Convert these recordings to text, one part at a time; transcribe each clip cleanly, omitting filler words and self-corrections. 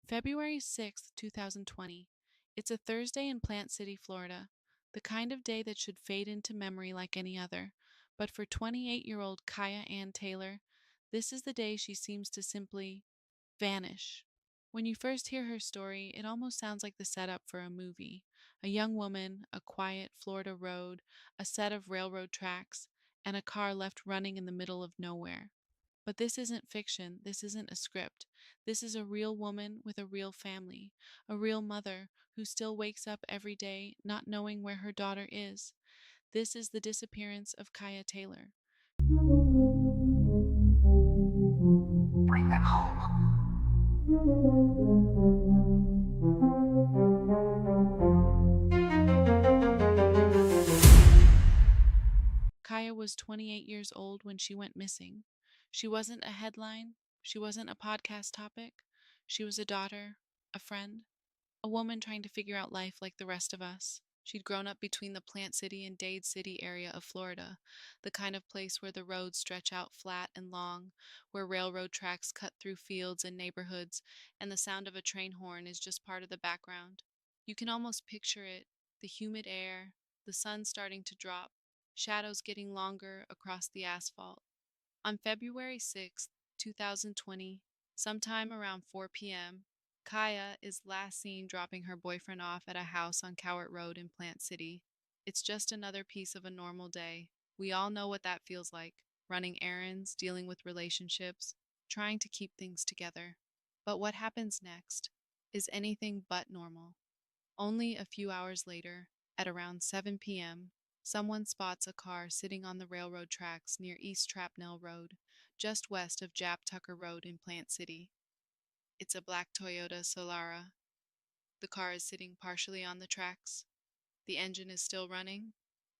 February 6th, 2020. It's a Thursday in Plant City, Florida. The kind of day that should fade into memory like any other. But for 28-year-old Cieha Ann Taylor, this is the day she seems to simply vanish. When you first hear her story, it almost sounds like the setup for a movie. A young woman, a quiet Florida road, a set of railroad tracks, and a car left running in the middle of nowhere. But this isn't fiction. This isn't a script. This is a real woman with a real family, a real mother who still wakes up every day not knowing where her daughter is. This is the disappearance of Cieha Taylor. Bring them home. Cieha was 28 years old when she went missing. She wasn't a headline. She wasn't a podcast topic. She was a daughter, a friend, a woman trying to figure out life like the rest of us. She'd grown up between the Plant City and Dade City area of Florida, the kind of place where the roads stretch out flat and long, where railroad tracks cut through fields and neighborhoods, and the sound of a train horn is just part of the background. You can almost picture it, the humid air, the sun starting to drop, shadows getting longer across the asphalt. On February 6th, 2020, sometime around 4 p.m., Cieha is last seen dropping her boyfriend off at a house on Cowart Road in Plant City. It's just another piece of a normal day. We all know what that feels like, running errands, dealing with relationships, trying to keep things together. But what happens next is anything but normal. Only a few hours later, at around 7 p.m., someone spots a car sitting on the railroad tracks near East Trapnell Road, just west of Jab Tucker Road in Plant City. It's a black Toyota Solara. The car is sitting partially on the tracks. The engine is still running.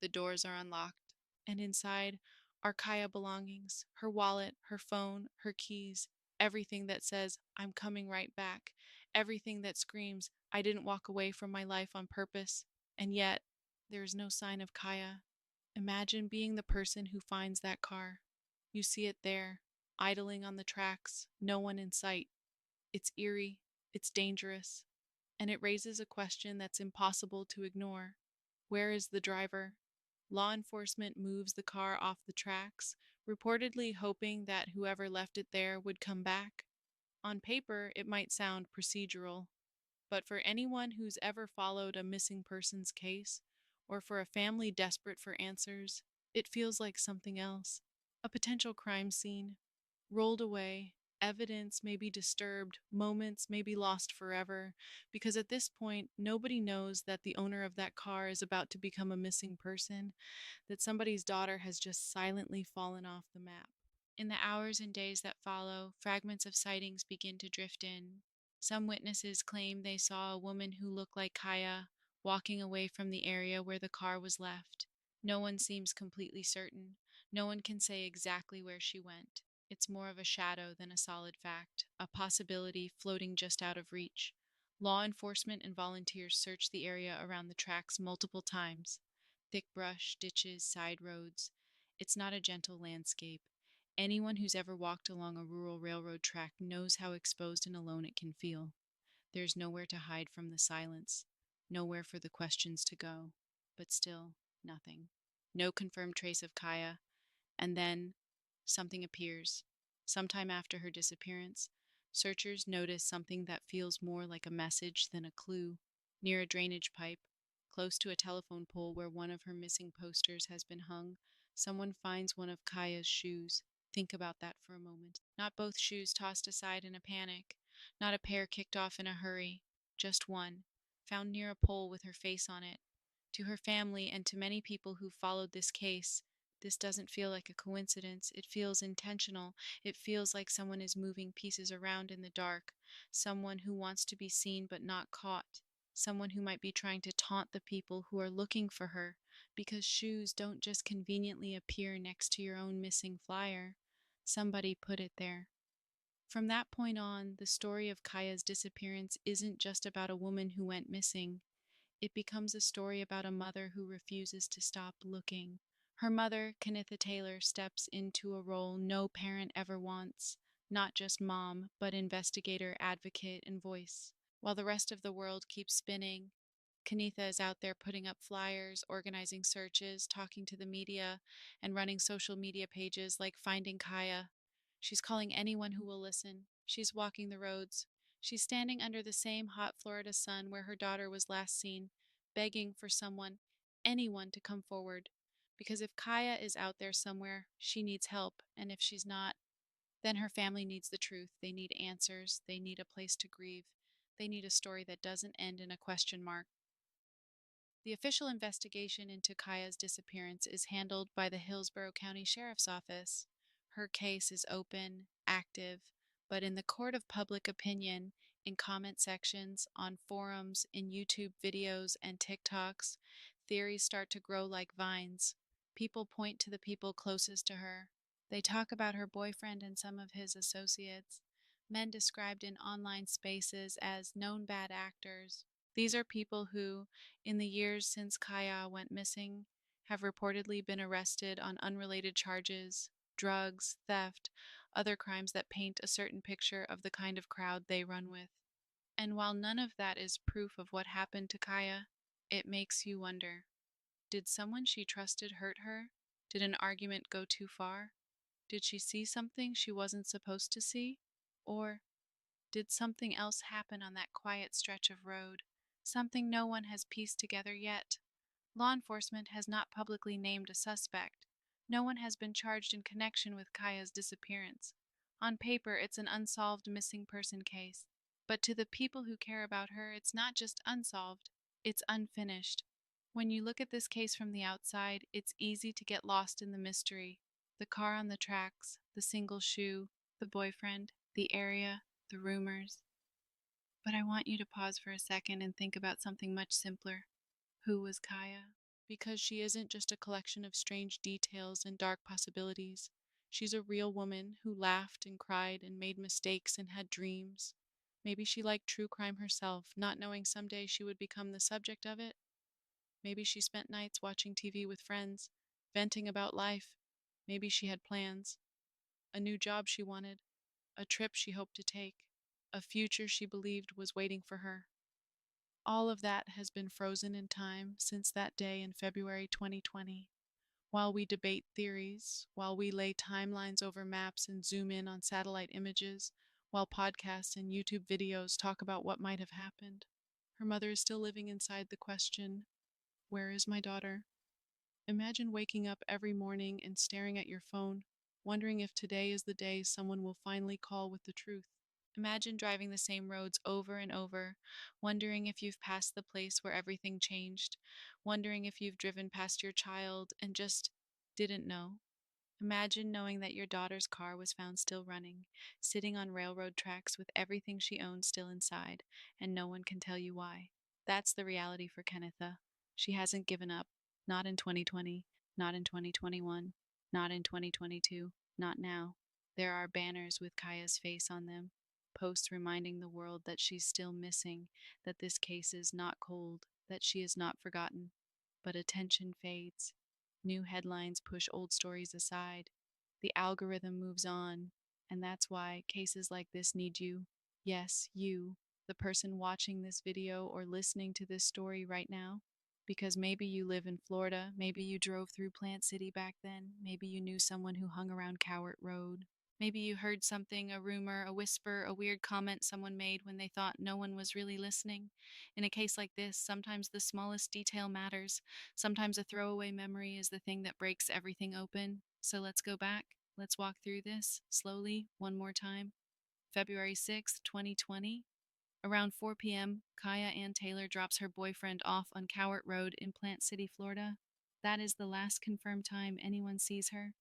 The doors are unlocked. And inside are Cieha belongings, her wallet, her phone, her keys, everything that says, I'm coming right back, everything that screams, I didn't walk away from my life on purpose. And yet, there is no sign of Cieha. Imagine being the person who finds that car. You see it there, idling on the tracks, no one in sight. It's eerie, it's dangerous, and it raises a question that's impossible to ignore. Where is the driver? Law enforcement moves the car off the tracks, reportedly hoping that whoever left it there would come back. On paper, it might sound procedural, but for anyone who's ever followed a missing persons case, or for a family desperate for answers, it feels like something else. A potential crime scene, rolled away, evidence may be disturbed, moments may be lost forever, because at this point, nobody knows that the owner of that car is about to become a missing person, that somebody's daughter has just silently fallen off the map. In the hours and days that follow, fragments of sightings begin to drift in. Some witnesses claim they saw a woman who looked like Cieha walking away from the area where the car was left. No one seems completely certain. No one can say exactly where she went. It's more of a shadow than a solid fact, a possibility floating just out of reach. Law enforcement and volunteers search the area around the tracks multiple times. Thick brush, ditches, side roads. It's not a gentle landscape. Anyone who's ever walked along a rural railroad track knows how exposed and alone it can feel. There's nowhere to hide from the silence, nowhere for the questions to go. But still, nothing. No confirmed trace of Cieha. And then, something appears. Sometime after her disappearance, searchers notice something that feels more like a message than a clue. Near a drainage pipe, close to a telephone pole where one of her missing posters has been hung, someone finds one of Kaya's shoes. Think about that for a moment. Not both shoes tossed aside in a panic, not a pair kicked off in a hurry, just one, found near a pole with her face on it. To her family and to many people who followed this case, this doesn't feel like a coincidence. It feels intentional. It feels like someone is moving pieces around in the dark, someone who wants to be seen but not caught, someone who might be trying to taunt the people who are looking for her, because shoes don't just conveniently appear next to your own missing flyer. Somebody put it there. From that point on, the story of Kaya's disappearance isn't just about a woman who went missing. It becomes a story about a mother who refuses to stop looking. Her mother, Canitha Taylor, steps into a role no parent ever wants, not just mom, but investigator, advocate, and voice. While the rest of the world keeps spinning, Canitha is out there putting up flyers, organizing searches, talking to the media, and running social media pages like Finding Kaya. She's calling anyone who will listen. She's walking the roads. She's standing under the same hot Florida sun where her daughter was last seen, begging for someone, anyone, to come forward. Because if Kaya is out there somewhere, she needs help, and if she's not, then her family needs the truth. They need answers. They need a place to grieve. They need a story that doesn't end in a question mark. The official investigation into Kaya's disappearance is handled by the Hillsborough County Sheriff's Office. Her case is open, active, but in the court of public opinion, in comment sections, on forums, in YouTube videos and TikToks, theories start to grow like vines. People point to the people closest to her. They talk about her boyfriend and some of his associates, men described in online spaces as known bad actors. These are people who, in the years since Kaya went missing, have reportedly been arrested on unrelated charges, drugs, theft, other crimes that paint a certain picture of the kind of crowd they run with. And while none of that is proof of what happened to Kaya, it makes you wonder, did someone she trusted hurt her? Did an argument go too far? Did she see something she wasn't supposed to see? Or did something else happen on that quiet stretch of road? Something no one has pieced together yet. Law enforcement has not publicly named a suspect. No one has been charged in connection with Kaya's disappearance. On paper, it's an unsolved missing person case. But to the people who care about her, it's not just unsolved, it's unfinished. When you look at this case from the outside, it's easy to get lost in the mystery. The car on the tracks, the single shoe, the boyfriend, the area, the rumors. But I want you to pause for a second and think about something much simpler. Who was Kaya? Because she isn't just a collection of strange details and dark possibilities. She's a real woman who laughed and cried and made mistakes and had dreams. Maybe she liked true crime herself, not knowing someday she would become the subject of it. Maybe she spent nights watching TV with friends, venting about life. Maybe she had plans, a new job she wanted, a trip she hoped to take, a future she believed was waiting for her. All of that has been frozen in time since that day in February 2020. While we debate theories, while we lay timelines over maps and zoom in on satellite images, while podcasts and YouTube videos talk about what might have happened, her mother is still living inside the question, where is my daughter? Imagine waking up every morning and staring at your phone, wondering if today is the day someone will finally call with the truth. Imagine driving the same roads over and over, wondering if you've passed the place where everything changed, wondering if you've driven past your child and just didn't know. Imagine knowing that your daughter's car was found still running, sitting on railroad tracks with everything she owned still inside, and no one can tell you why. That's the reality for Canitha. She hasn't given up. Not in 2020, not in 2021, not in 2022, not now. There are banners with Kaya's face on them, posts reminding the world that she's still missing, that this case is not cold, that she is not forgotten. But attention fades. New headlines push old stories aside. The algorithm moves on, and that's why cases like this need you. Yes, you, the person watching this video or listening to this story right now. Because maybe you live in Florida, maybe you drove through Plant City back then, maybe you knew someone who hung around Cowart Road. Maybe you heard something, a rumor, a whisper, a weird comment someone made when they thought no one was really listening. In a case like this, sometimes the smallest detail matters. Sometimes a throwaway memory is the thing that breaks everything open. So let's go back. Let's walk through this slowly, one more time. February 6th, 2020. Around 4 p.m., Cieha Ann Taylor drops her boyfriend off on Cowart Road in Plant City, Florida. That is the last confirmed time anyone sees her.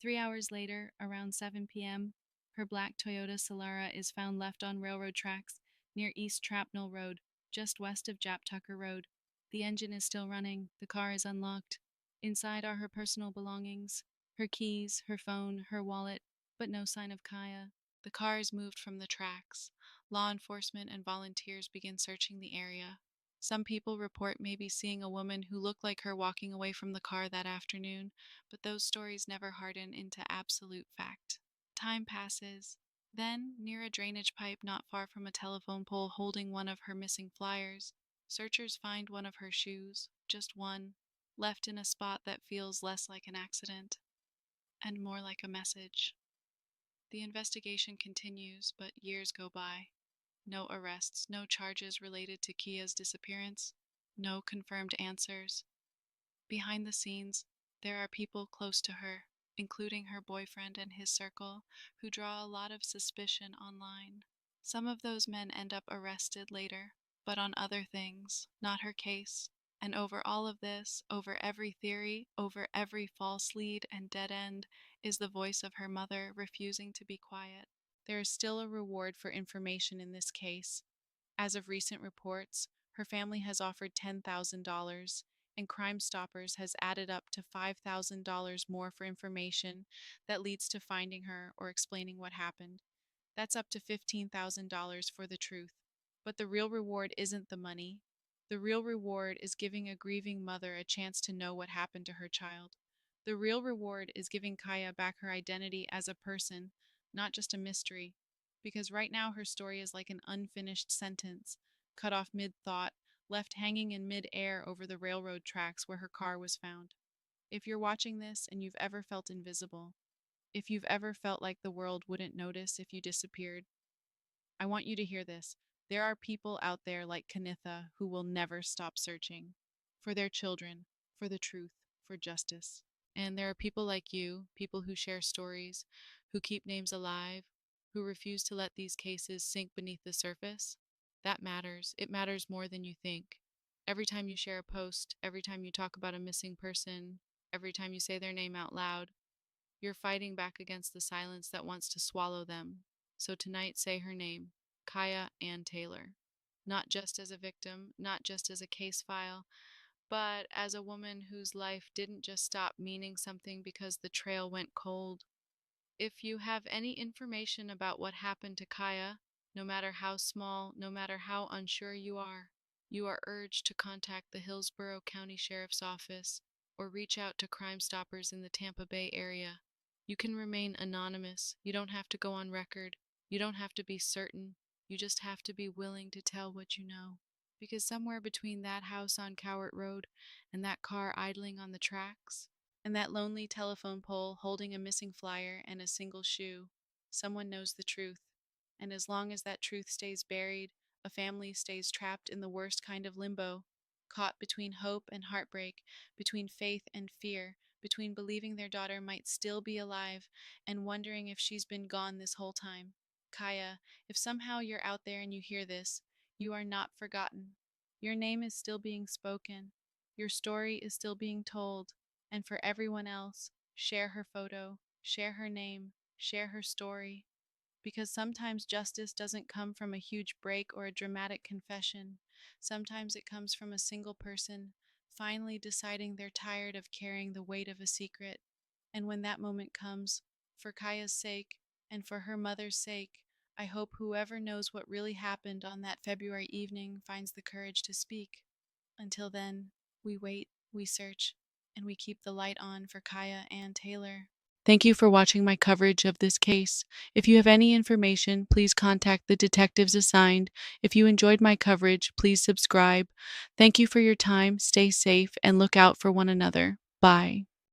3 hours later, around 7 p.m., her black Toyota Solara is found left on railroad tracks near East Trapnell Road, just west of Jap Tucker Road. The engine is still running, the car is unlocked. Inside are her personal belongings, her keys, her phone, her wallet, but no sign of Kaya. The car is moved from the tracks. Law enforcement and volunteers begin searching the area. Some people report maybe seeing a woman who looked like her walking away from the car that afternoon, but those stories never harden into absolute fact. Time passes. Then, near a drainage pipe not far from a telephone pole holding one of her missing flyers, searchers find one of her shoes, just one, left in a spot that feels less like an accident and more like a message. The investigation continues, but years go by. No arrests, no charges related to Kia's disappearance, no confirmed answers. Behind the scenes, there are people close to her, including her boyfriend and his circle, who draw a lot of suspicion online. Some of those men end up arrested later, but on other things, not her case. And over all of this, over every theory, over every false lead and dead end, is the voice of her mother refusing to be quiet. There is still a reward for information in this case. As of recent reports, her family has offered $10,000, and Crime Stoppers has added up to $5,000 more for information that leads to finding her or explaining what happened. That's up to $15,000 for the truth. But the real reward isn't the money. The real reward is giving a grieving mother a chance to know what happened to her child. The real reward is giving Kaya back her identity as a person, not just a mystery. Because right now her story is like an unfinished sentence, cut off mid thought, left hanging in mid air over the railroad tracks where her car was found. If you're watching this and you've ever felt invisible, if you've ever felt like the world wouldn't notice if you disappeared, I want you to hear this. There are people out there like Canitha who will never stop searching for their children, for the truth, for justice. And there are people like you, people who share stories, who keep names alive, who refuse to let these cases sink beneath the surface. That matters. It matters more than you think. Every time you share a post, every time you talk about a missing person, every time you say their name out loud, you're fighting back against the silence that wants to swallow them. So tonight, say her name, Cieha Ann Taylor. Not just as a victim, not just as a case file, but as a woman whose life didn't just stop meaning something because the trail went cold. If you have any information about what happened to Cieha, no matter how small, no matter how unsure you are urged to contact the Hillsborough County Sheriff's Office or reach out to Crime Stoppers in the Tampa Bay area. You can remain anonymous. You don't have to go on record. You don't have to be certain. You just have to be willing to tell what you know. Because somewhere between that house on Cowart Road and that car idling on the tracks, and that lonely telephone pole holding a missing flyer and a single shoe, someone knows the truth. And as long as that truth stays buried, a family stays trapped in the worst kind of limbo, caught between hope and heartbreak, between faith and fear, between believing their daughter might still be alive and wondering if she's been gone this whole time. Cieha, if somehow you're out there and you hear this, you are not forgotten. Your name is still being spoken. Your story is still being told. And for everyone else, share her photo, share her name, share her story. Because sometimes justice doesn't come from a huge break or a dramatic confession. Sometimes it comes from a single person finally deciding they're tired of carrying the weight of a secret. And when that moment comes, for Kaya's sake and for her mother's sake, I hope whoever knows what really happened on that February evening finds the courage to speak. Until then, we wait, we search, and we keep the light on for Cieha Ann Taylor. Thank you for watching my coverage of this case. If you have any information, please contact the detectives assigned. If you enjoyed my coverage, please subscribe. Thank you for your time, stay safe, and look out for one another. Bye.